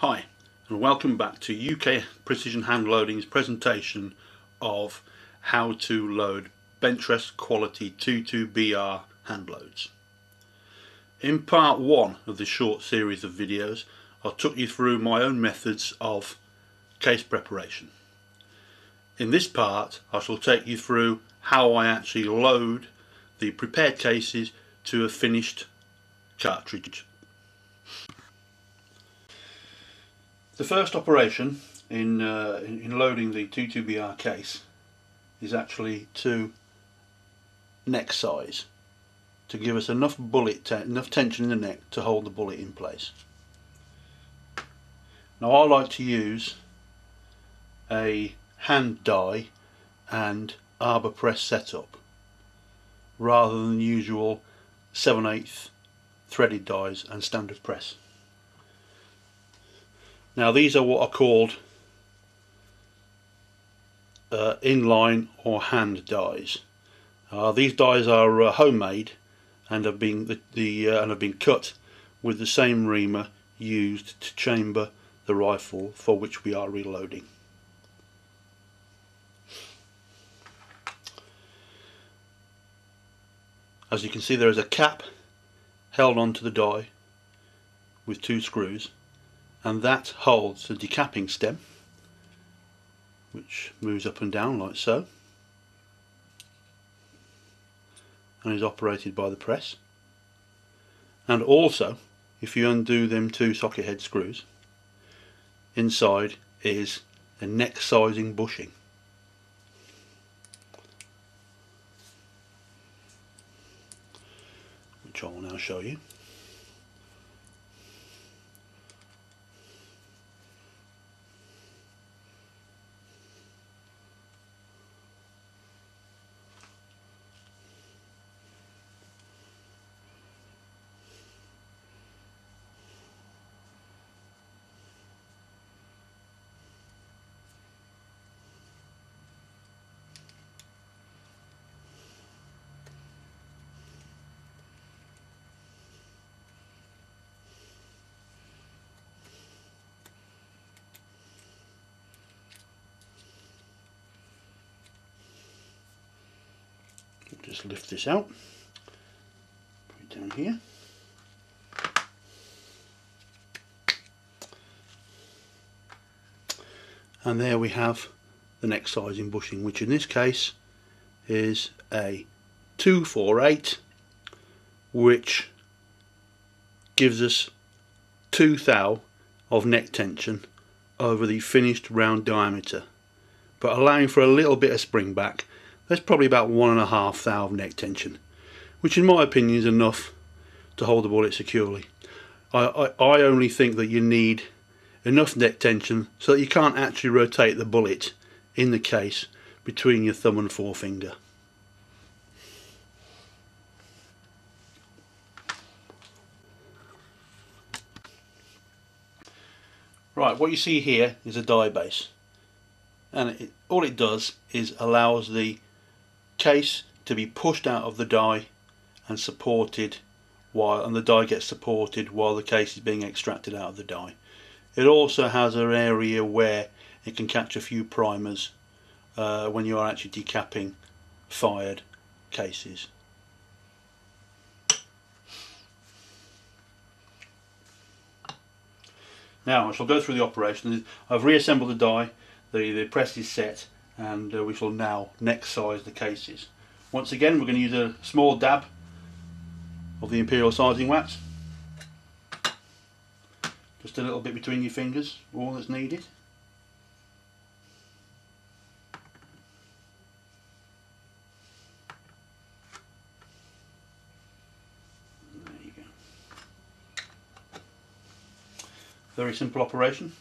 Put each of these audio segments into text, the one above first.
Hi and welcome back to UK Precision Hand Loading's presentation of how to load bench rest quality 22BR hand loads. In part 1 of this short series of videos I took you through my own methods of case preparation. In this part I shall take you through how I actually load the prepared cases to a finished cartridge. The first operation in loading the 22BR case is actually to neck size, to give us enough enough tension in the neck to hold the bullet in place. Now I like to use a hand die and arbor press setup rather than the usual 7/8 threaded dies and standard press. Now these are what are called inline or hand dies. These dies are homemade and have been cut with the same reamer used to chamber the rifle for which we are reloading. As you can see, there is a cap held onto the die with 2 screws, and that holds the decapping stem, which moves up and down like so and is operated by the press. And also, if you undo them 2 socket head screws, inside is a neck sizing bushing. Which I will now show you. Just lift this out, put it down here, and there we have the neck sizing bushing, which in this case is a 248, which gives us 2 thou of neck tension over the finished round diameter, but allowing for a little bit of spring back. There's probably about 1.5 thou of neck tension, which in my opinion is enough to hold the bullet securely. I only think that you need enough neck tension so that you can't actually rotate the bullet in the case between your thumb and forefinger. Right, what you see here is a die base, and all it does is allows the case to be pushed out of the die and supported and the die gets supported while the case is being extracted out of the die. It also has an area where it can catch a few primers when you are actually decapping fired cases. Now I shall go through the operation. I've reassembled the die, the press is set, and we shall now neck size the cases. Once again, we're going to use a small dab of the imperial sizing wax, just a little bit between your fingers, all that's needed. There you go. Very simple operation.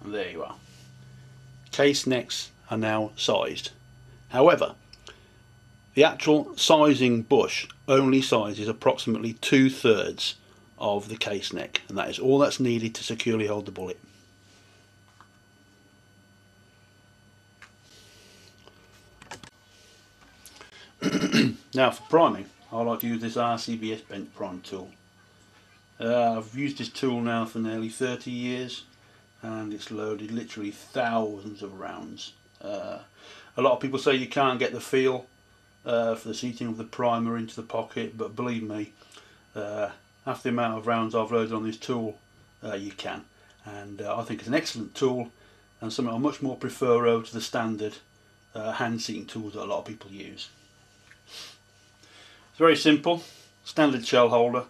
And there you are. Case necks are now sized. However, the actual sizing bush only sizes approximately 2/3 of the case neck, and that is all that's needed to securely hold the bullet. Now for priming, I like to use this RCBS bench prime tool. I've used this tool now for nearly 30 years and it's loaded literally thousands of rounds. A lot of people say you can't get the feel for the seating of the primer into the pocket, but believe me, after the amount of rounds I've loaded on this tool, you can. And I think it's an excellent tool and something I much more prefer over to the standard hand seating tools that a lot of people use. It's very simple, standard shell holder,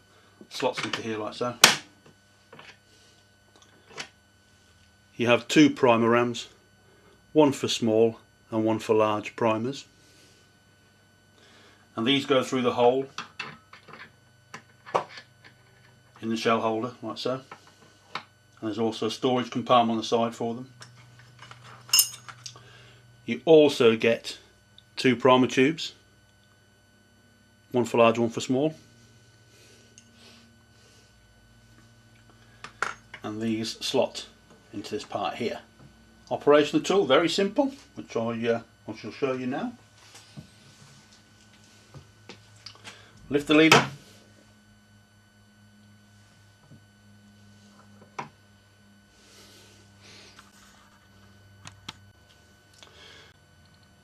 slots into here like so. You have two primer rams, one for small and one for large primers. And these go through the hole in the shell holder like so. And there's also a storage compartment on the side for them. You also get two primer tubes, one for large, one for small. And these slot into this part here. Operation of the tool, very simple, which I shall show you now. Lift the lever.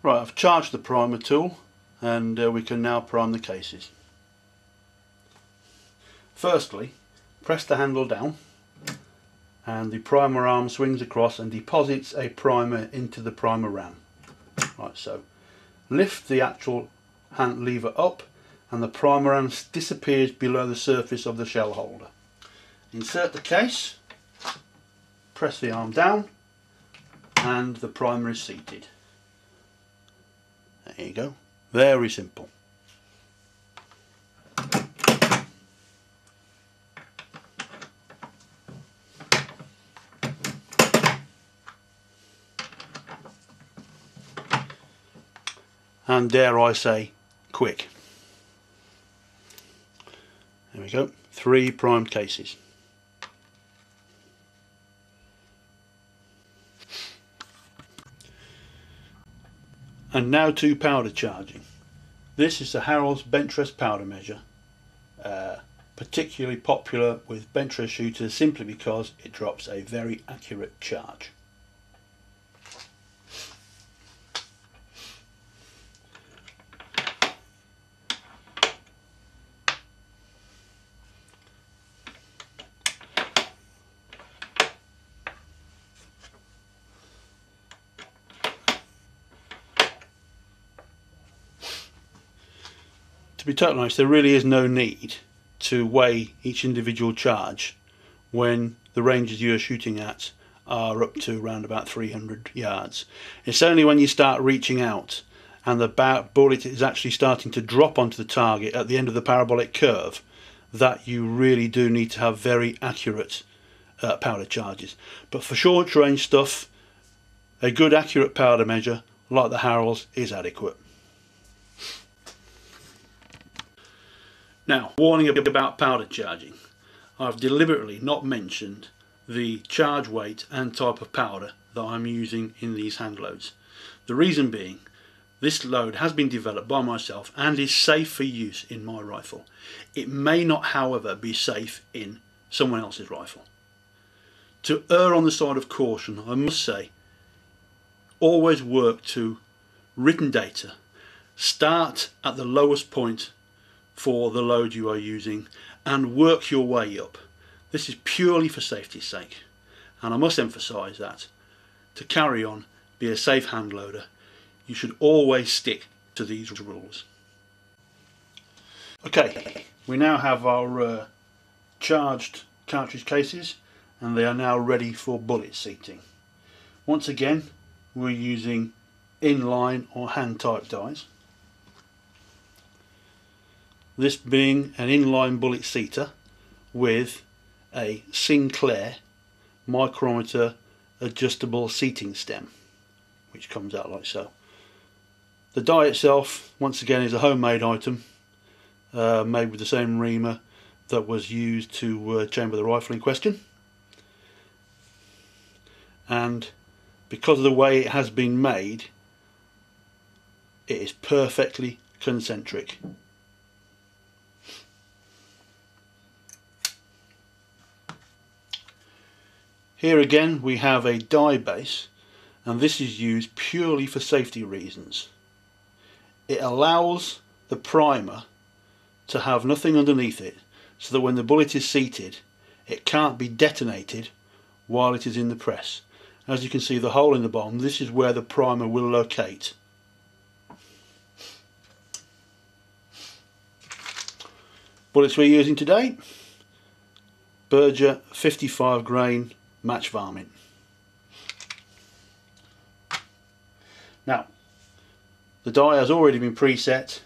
Right, I've charged the primer tool and we can now prime the cases. Firstly, press the handle down and the primer arm swings across and deposits a primer into the primer ram. Like so. Lift the actual hand lever up and the primer ram disappears below the surface of the shell holder. Insert the case, press the arm down and the primer is seated. There you go. Very simple. And dare I say, quick. There we go. 3 primed cases. And now to powder charging. This is the Harrold's bench rest powder measure, particularly popular with bench rest shooters simply because it drops a very accurate charge. To be totally honest, there really is no need to weigh each individual charge when the ranges you're shooting at are up to around about 300 yards. It's only when you start reaching out and the bullet is actually starting to drop onto the target at the end of the parabolic curve that you really do need to have very accurate powder charges. But for short range stuff, a good accurate powder measure like the Harrold's is adequate. Now, warning about powder charging. I've deliberately not mentioned the charge weight and type of powder that I'm using in these hand loads. The reason being, this load has been developed by myself and is safe for use in my rifle. It may not, however, be safe in someone else's rifle. To err on the side of caution, I must say, always work to written data. Start at the lowest point for the load you are using and work your way up. This is purely for safety's sake, and I must emphasise that to carry on, be a safe hand loader, you should always stick to these rules. Okay, we now have our charged cartridge cases and they are now ready for bullet seating. Once again, we're using inline or hand type dies. This being an inline bullet seater with a Sinclair micrometer adjustable seating stem, which comes out like so. The die itself, once again, is a homemade item, made with the same reamer that was used to chamber the rifle in question, and because of the way it has been made, it is perfectly concentric. Here again we have a die base, and this is used purely for safety reasons. It allows the primer to have nothing underneath it, so that when the bullet is seated it can't be detonated while it is in the press. As you can see, the hole in the bottom, this is where the primer will locate. Bullets we're using today, Berger 55 grain match varmint. Now, the die has already been preset,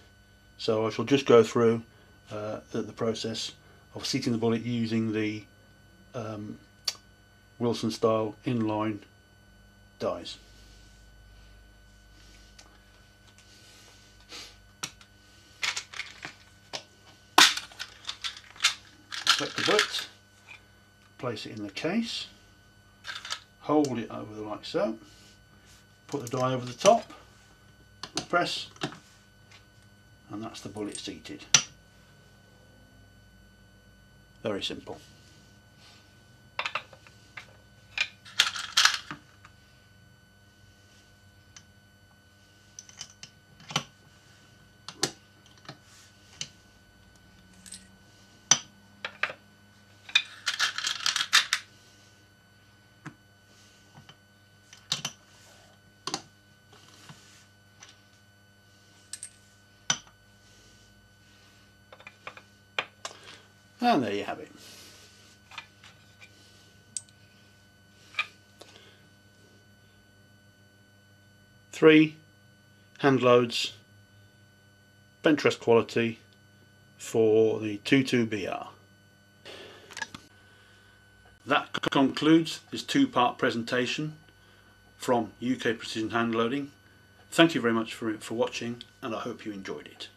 so I shall just go through the process of seating the bullet using the Wilson style inline dies. Collect the bullet, place it in the case, hold it over like so, put the die over the top, press, and that's the bullet seated. Very simple. And there you have it. Three hand loads, bench rest quality for the 22BR. That concludes this two-part presentation from UK Precision Hand Loading. Thank you very much for watching, and I hope you enjoyed it.